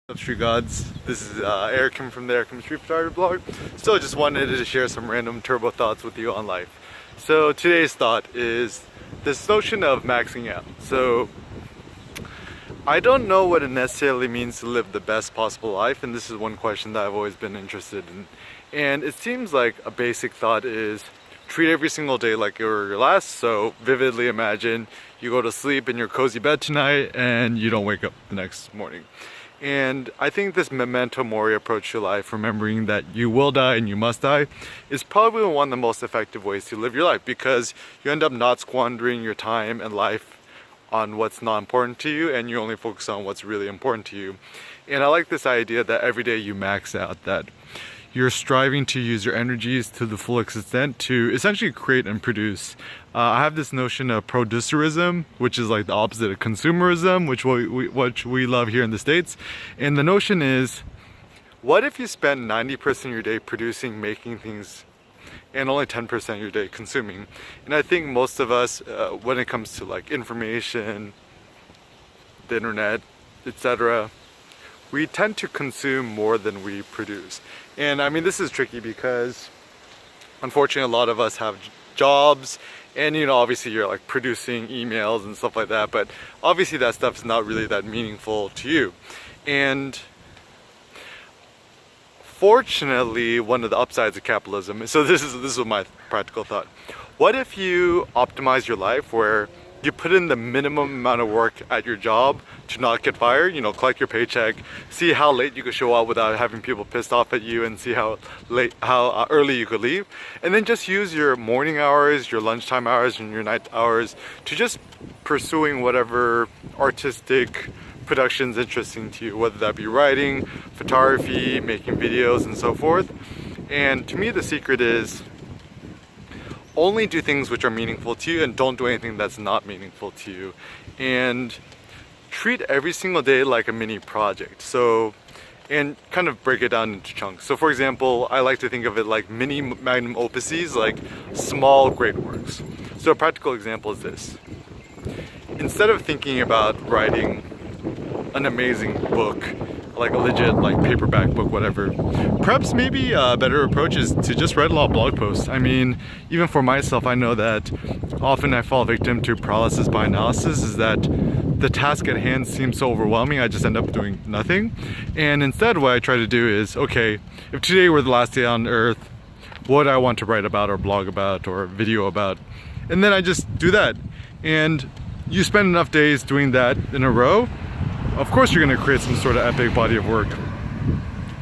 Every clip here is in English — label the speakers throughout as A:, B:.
A: What's up, Street Gods? This is Eric from the Eric Street Photography blog. So I just wanted to share some random turbo thoughts with you on life. So today's thought is this notion of maxing out. So I don't know what it necessarily means to live the best possible life, and this is one question that I've always been interested in. And it seems like a basic thought is treat every single day like it were your last. So vividly imagine you go to sleep in your cozy bed tonight and you don't wake up the next morning. And I think this memento mori approach to life, remembering that you will die and you must die, is probably one of the most effective ways to live your life, because you end up not squandering your time and life on what's not important to you, and you only focus on what's really important to you. And I like this idea that every day you max out, that you're striving to use your energies to the full extent to essentially create and produce. I have this notion of producerism, which is like the opposite of consumerism, which we love here in the States. And the notion is, what if you spent 90% of your day producing, making things, and only 10% of your day consuming? And I think most of us, when it comes to like information, the internet, etc., we tend to consume more than we produce. And I mean, this is tricky because unfortunately a lot of us have jobs, and obviously you're like producing emails and stuff like that, but obviously that stuff is not really that meaningful to you. And fortunately, one of the upsides of capitalism, so this is my practical thought. What if you optimize your life where you put in the minimum amount of work at your job to not get fired, collect your paycheck, see how late you could show up without having people pissed off at you, and see how early you could leave, and then just use your morning hours, your lunchtime hours, and your night hours to just pursuing whatever artistic production's interesting to you, whether that be writing, photography, making videos, and so forth. And to me, the secret is only do things which are meaningful to you, and don't do anything that's not meaningful to you. And treat every single day like a mini project. So, and kind of break it down into chunks. So for example, I like to think of it like mini magnum opuses, like small great works. So a practical example is this. Instead of thinking about writing an amazing book, like a legit like paperback book, whatever, perhaps maybe a better approach is to just write a lot of blog posts. I mean, even for myself, I know that often I fall victim to paralysis by analysis, is that the task at hand seems so overwhelming, I just end up doing nothing. And instead what I try to do is, okay, if today were the last day on earth, what do I want to write about or blog about or video about? And then I just do that. And you spend enough days doing that in a row, of course you're going to create some sort of epic body of work.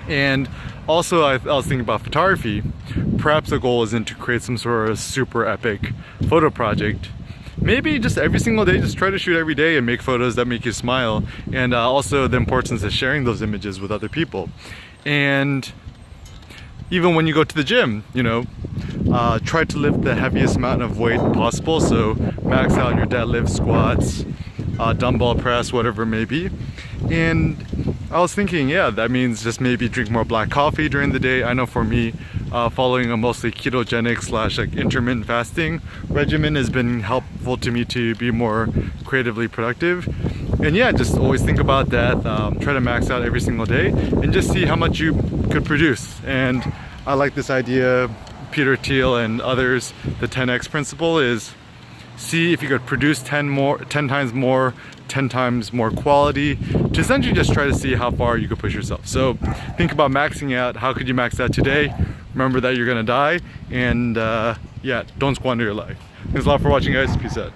A: And also I was thinking about photography. Perhaps the goal isn't to create some sort of super epic photo project. Maybe just every single day, just try to shoot every day and make photos that make you smile. And also the importance of sharing those images with other people. And even when you go to the gym, try to lift the heaviest amount of weight possible. So max out your deadlift, squats, dumbbell press, whatever it may be. And I was thinking, yeah, that means just maybe drink more black coffee during the day. I know for me, following a mostly ketogenic / like intermittent fasting regimen has been helpful to me to be more creatively productive. And yeah, just always think about that. Try to max out every single day and just see how much you could produce. And I like this idea, Peter Thiel and others, the 10x principle is, see if you could produce 10 times more, 10 times more quality, to essentially just try to see how far you could push yourself. So think about maxing out. How could you max out today? Remember that you're gonna die, and yeah, don't squander your life. Thanks a lot for watching, guys. Peace out.